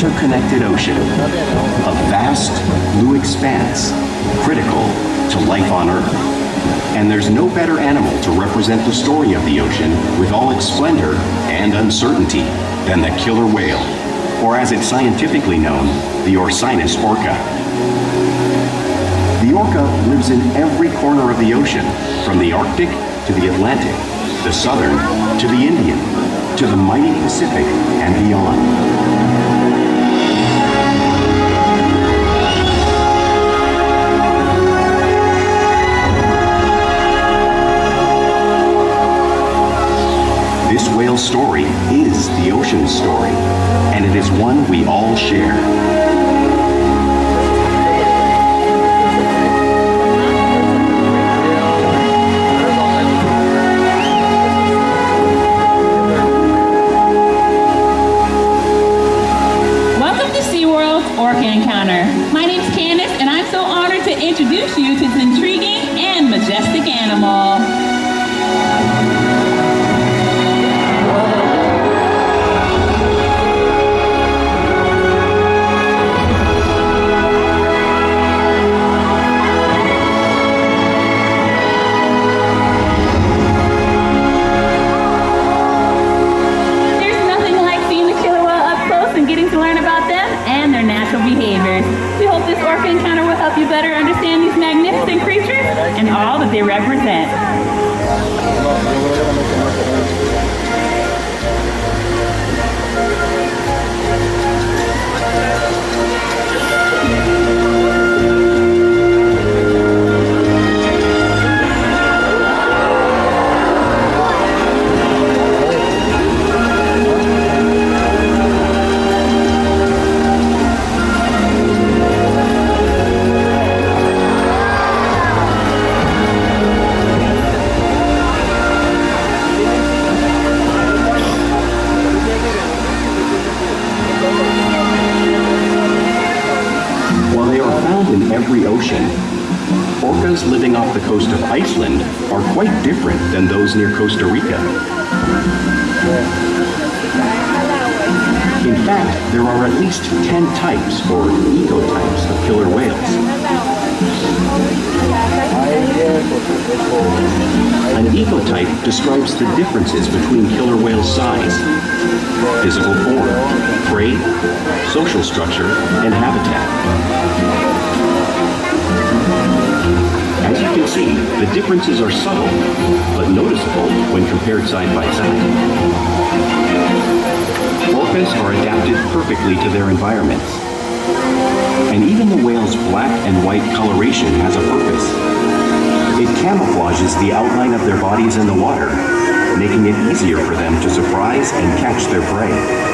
interconnected ocean, a vast blue expanse critical to life on Earth. And there's no better animal to represent the story of the ocean with all its splendor and uncertainty than the killer whale, or as it's scientifically known, the Orcinus orca. The orca lives in every corner of the ocean, from the Arctic to the Atlantic, the Southern to the Indian, to the mighty Pacific and beyond. This whale's story is the ocean's story, and it is one we all share. Welcome to SeaWorld's Orca Encounter. My name's Candace, and I'm so honored to introduce you to this intriguing and majestic animal. Behaviors. We hope this orca encounter will help you better understand these magnificent creatures and all that they represent. Every ocean. Orcas living off the coast of Iceland are quite different than those near Costa Rica. In fact, there are at least 10 types or ecotypes of killer whales. An ecotype describes the differences between killer whales' size, physical form, prey, social structure, and habitat. As you can see, the differences are subtle, but noticeable when compared side by side. Orcas are adapted perfectly to their environments. And even the whale's black and white coloration has a purpose. It camouflages the outline of their bodies in the water, making it easier for them to surprise and catch their prey.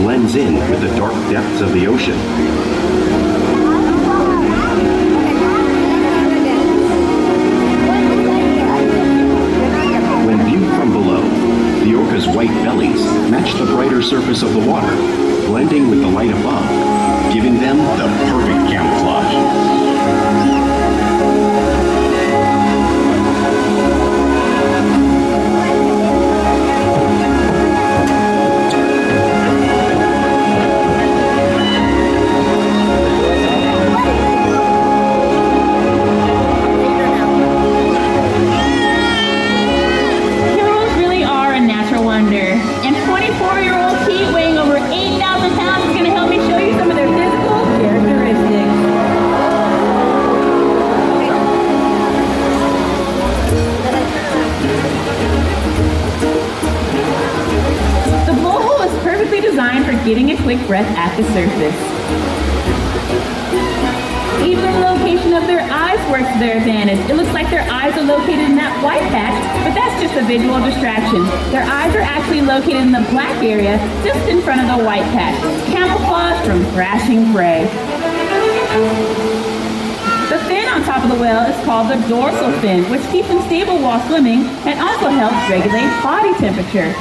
Blends in with the dark depths of the ocean. When viewed from below, the orca's white bellies match the brighter surface of the water, blending with the light above, giving them the perfect camouflage. Getting a quick breath at the surface. Even the location of their eyes works to their advantage. It looks like their eyes are located in that white patch, but that's just a visual distraction. Their eyes are actually located in the black area just in front of the white patch, camouflage from thrashing prey. The fin on top of the whale is called the dorsal fin, which keeps them stable while swimming and also helps regulate body temperature.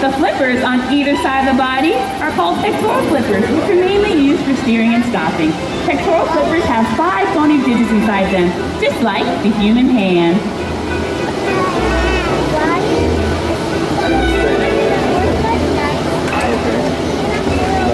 The flippers on either side of the body are called pectoral flippers, which are mainly used for steering and stopping. Pectoral flippers have 5 bony digits inside them, just like the human hand.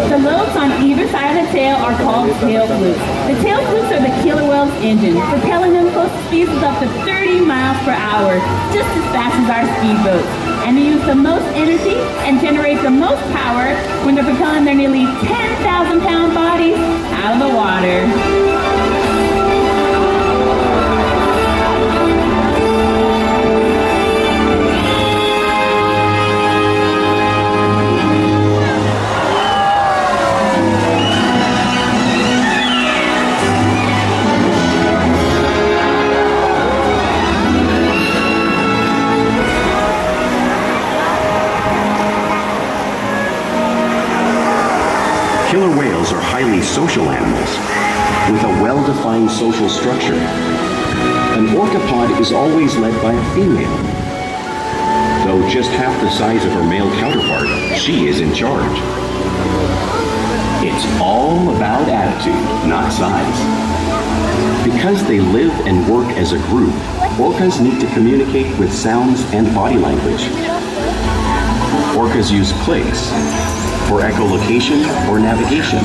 The lobes on either side of the tail are called tail flukes. The tail flukes are the killer whale's engine, propelling them close to speeds of up to 30 miles per hour, just as fast as our speedboats. And they use the most energy and generate the most power when they're propelling their nearly 10,000-pound bodies out of the water. Killer whales are highly social animals with a well-defined social structure. An orca pod is always led by a female. Though just half the size of her male counterpart, she is in charge. It's all about attitude, not size. Because they live and work as a group, orcas need to communicate with sounds and body language. Orcas use clicks for echolocation or navigation.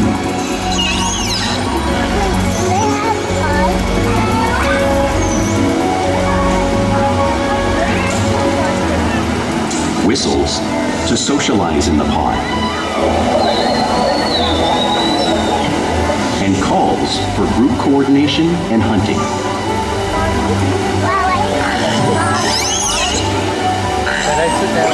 Whistles to socialize in the pod. And calls for group coordination and hunting. Can I sit down?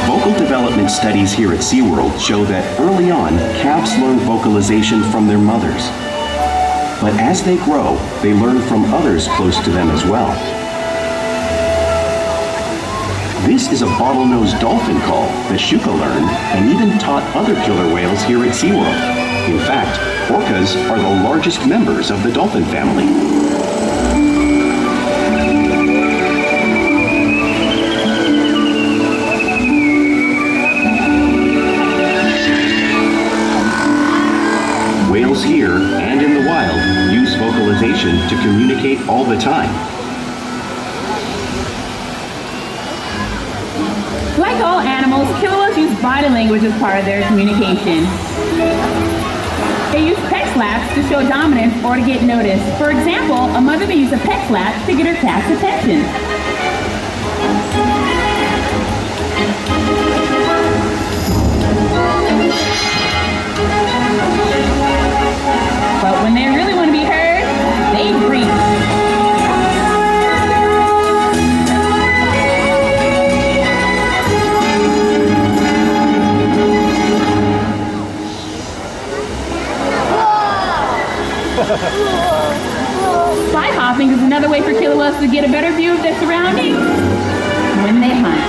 Vocal development studies here at SeaWorld show that early on, calves learn vocalization from their mothers. But as they grow, they learn from others close to them as well. This is a bottlenose dolphin call that Shuka learned and even taught other killer whales here at SeaWorld. In fact, orcas are the largest members of the dolphin family. Whales here and in the wild use vocalization to communicate all the time. Like all animals, killer whales use body language as part of their communication. They use peck slaps to show dominance or to get noticed. For example, a mother may use a peck slap to get her calf's attention. But when they really want to be heard, they breathe. Fly hopping is another way for killer whales to get a better view of their surroundings when they hunt.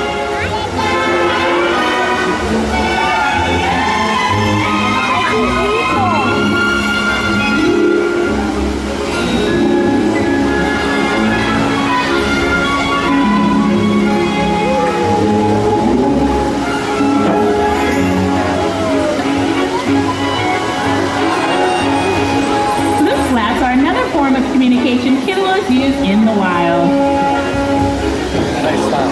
Form of communication killer whales use in the wild. Nice stop.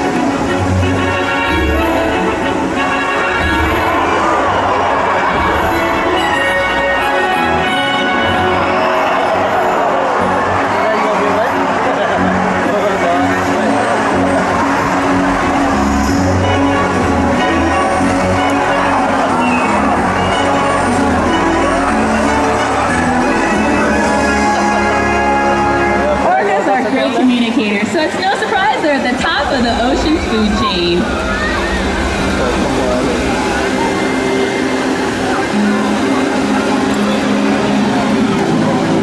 Communicators, so it's no surprise they're at the top of the ocean food chain.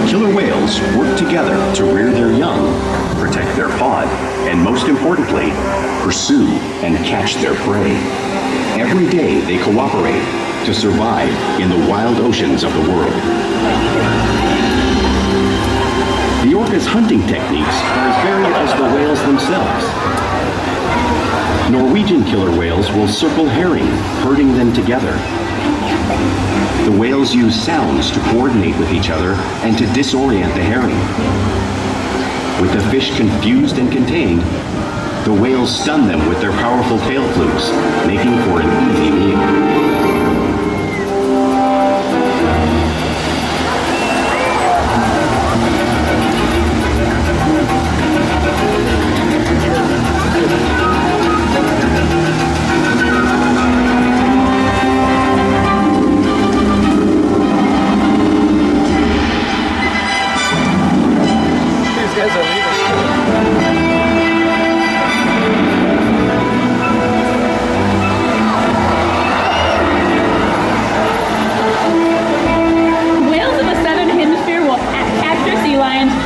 Killer whales work together to rear their young, protect their pod, and most importantly, pursue and catch their prey. Every day they cooperate to survive in the wild oceans of the world. The orca's hunting techniques are as varied as the whales themselves. Norwegian killer whales will circle herring, herding them together. The whales use sounds to coordinate with each other and to disorient the herring. With the fish confused and contained, the whales stun them with their powerful tail flukes, making for an easy meal.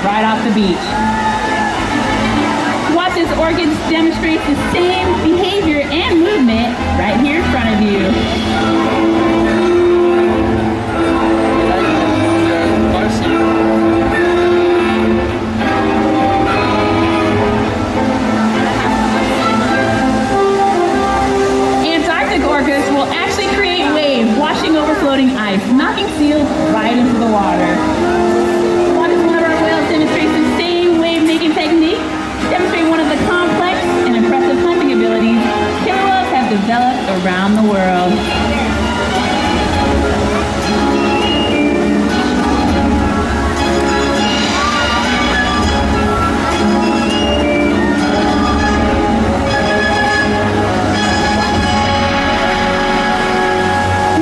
right off the beach. Watch as Orcas demonstrates the same behavior and movement right here in front of you. Antarctic orcas will actually create waves washing over floating ice, knocking seals right into the water. Demonstrates the same wave-making technique, demonstrating one of the complex and impressive hunting abilities killer whales have developed around the world.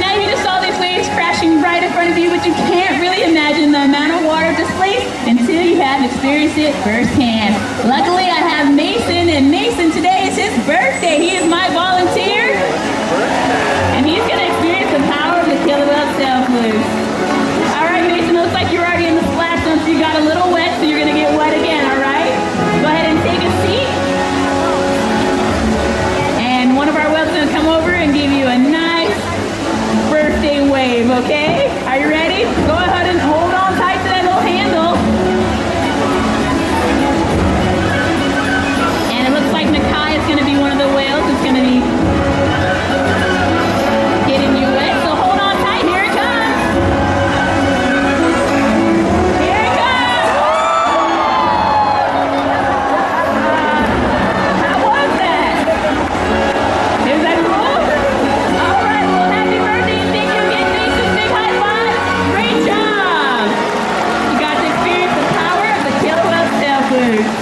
Now you just saw these waves crashing right in front of you, but you can't really imagine the amount of water displaced until you have experienced it firsthand. Luckily, I have Mason, and Mason, today is his birthday. He is my volunteer, and he's going to experience the power of the killer whale self-loose. All right, Mason, looks like you're already in the splash zone, so you got a little wet, so you're going to get wet again, all right? Go ahead and take a seat. And one of our whales is going to come over and give you a nice birthday wave, okay? Are you ready? Go ahead and hold on tight to that little handle. And it looks like Nakai is going to be one of the whales that's going to be getting you wet. So hold on tight. Here it comes. Here it comes. How was that? Is that cool? All right. Well, happy birthday. Thank you again, Mason. Big high five. Great job. You got to experience the power of the killer whale self-loose.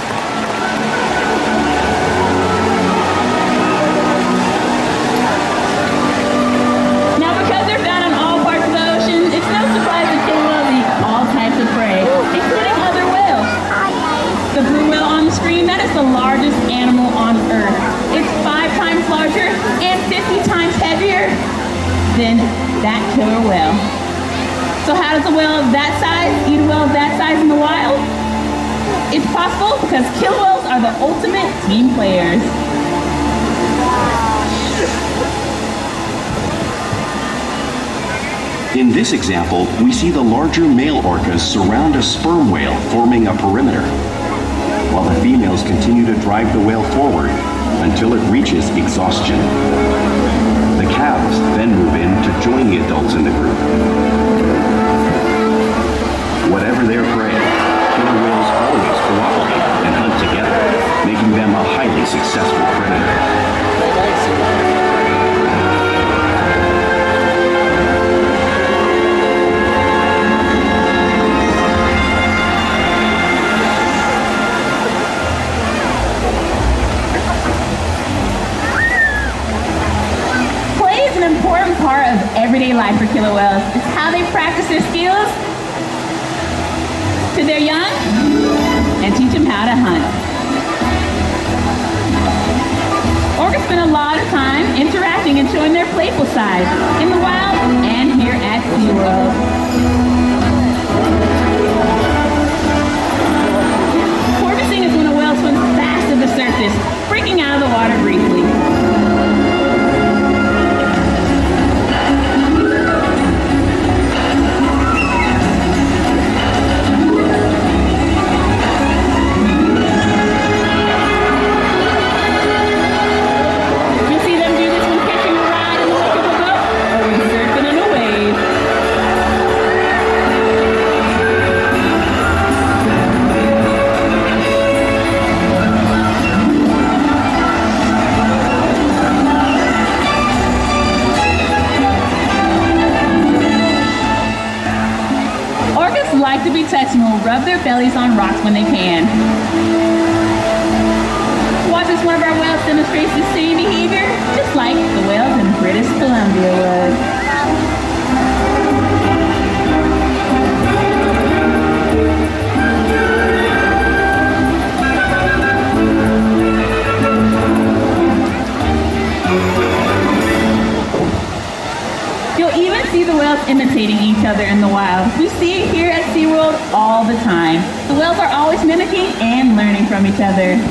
Now, because they're found in all parts of the ocean, it's no surprise that killer whales eat all types of prey, including other whales. The blue whale on the screen, that is the largest animal on Earth. It's 5 times larger and 50 times heavier than that killer whale. So how does a whale of that size eat a whale of that size in the wild? It's possible because killer whales are the ultimate team players. In this example, we see the larger male orcas surround a sperm whale, forming a perimeter, while the females continue to drive the whale forward until it reaches exhaustion. The calves then move in to join the adults in the group. Whatever their prey, killer whales always cooperate and hunt together, making them a highly successful predator. Play is an important part of everyday life for killer whales. It's how they practice their skills to their young and teach them how to hunt. Orcas spend a lot of time interacting and showing their playful side in the wild and here at SeaWorld. Porpoising is when a whale swims fast to the surface, breaking out of the water briefly. like to be touched and will rub their bellies on rocks when they can. Watch as one of our whales demonstrates the same behavior, just like the whales in British Columbia would. You'll even see the whales imitating each other in the wild. We see it here at SeaWorld all the time. The whales are always mimicking and learning from each other.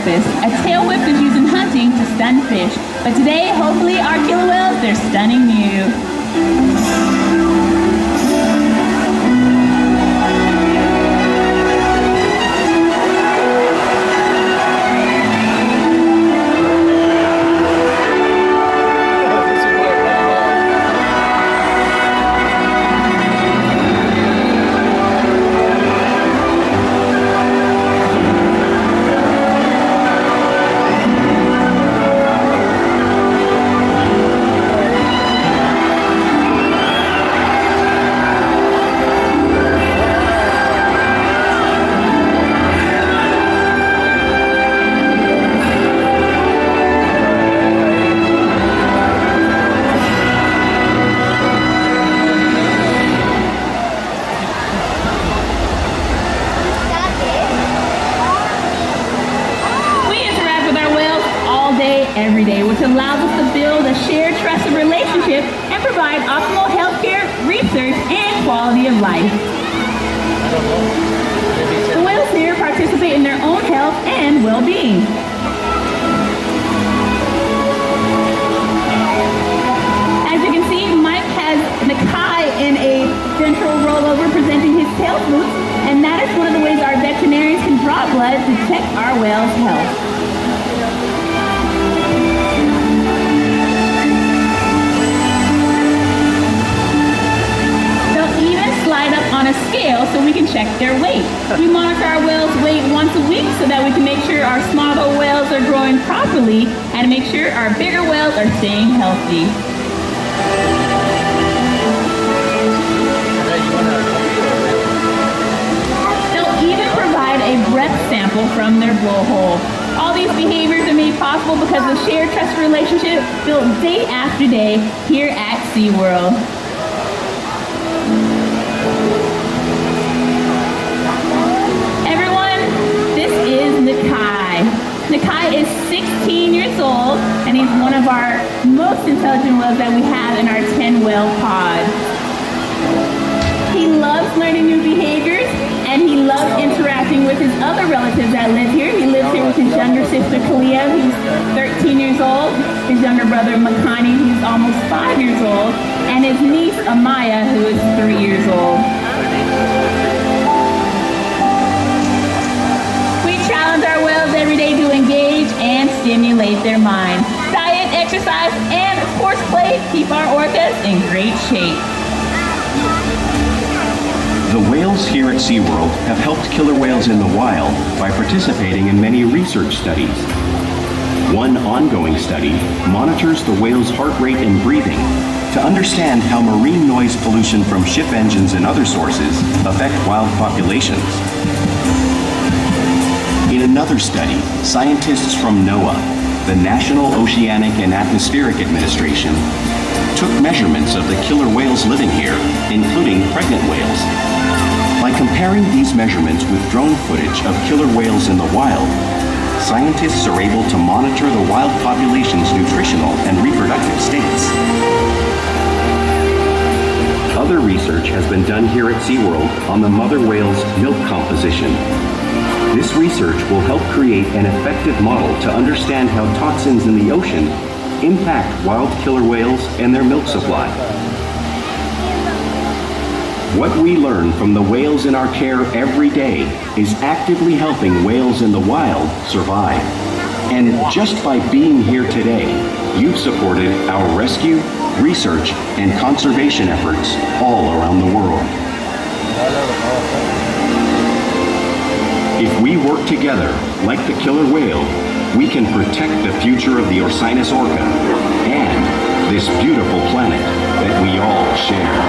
A tail whip is used in hunting to stun fish, but today, hopefully, our killer whales, they're stunning you. Every day, which allows us to build a shared trusted relationship and provide optimal healthcare, research, and quality of life. The whales here participate in their own health and well-being. As you can see, Mike has Nakai in a ventral rollover presenting his tail flutes, and that is one of the ways our veterinarians can draw blood to check our whales' health. Slide up on a scale so we can check their weight. We monitor our whales' weight once a week so that we can make sure our smaller whales are growing properly and make sure our bigger whales are staying healthy. They'll even provide a breath sample from their blowhole. All these behaviors are made possible because of the shared trust relationship built day after day here at SeaWorld. Nakai is 16 years old, and he's one of our most intelligent whales that we have in our 10-whale pod. He loves learning new behaviors, and he loves interacting with his other relatives that live here. He lives here with his younger sister, Kalia, who's 13 years old, his younger brother, Makani, who's almost 5 years old, and his niece, Amaya, who is 3 years old. Our whales every day to engage and stimulate their mind. Diet, exercise, and of course play keep our orcas in great shape. The whales here at SeaWorld have helped killer whales in the wild by participating in many research studies. One ongoing study monitors the whale's heart rate and breathing to understand how marine noise pollution from ship engines and other sources affect wild populations. In another study, scientists from NOAA, the National Oceanic and Atmospheric Administration, took measurements of the killer whales living here, including pregnant whales. By comparing these measurements with drone footage of killer whales in the wild, scientists are able to monitor the wild population's nutritional and reproductive states. Other research has been done here at SeaWorld on the mother whale's milk composition. This research will help create an effective model to understand how toxins in the ocean impact wild killer whales and their milk supply. What we learn from the whales in our care every day is actively helping whales in the wild survive. And just by being here today, you've supported our rescue, research, and conservation efforts all around the world. If we work together, like the killer whale, we can protect the future of the Orcinus orca and this beautiful planet that we all share.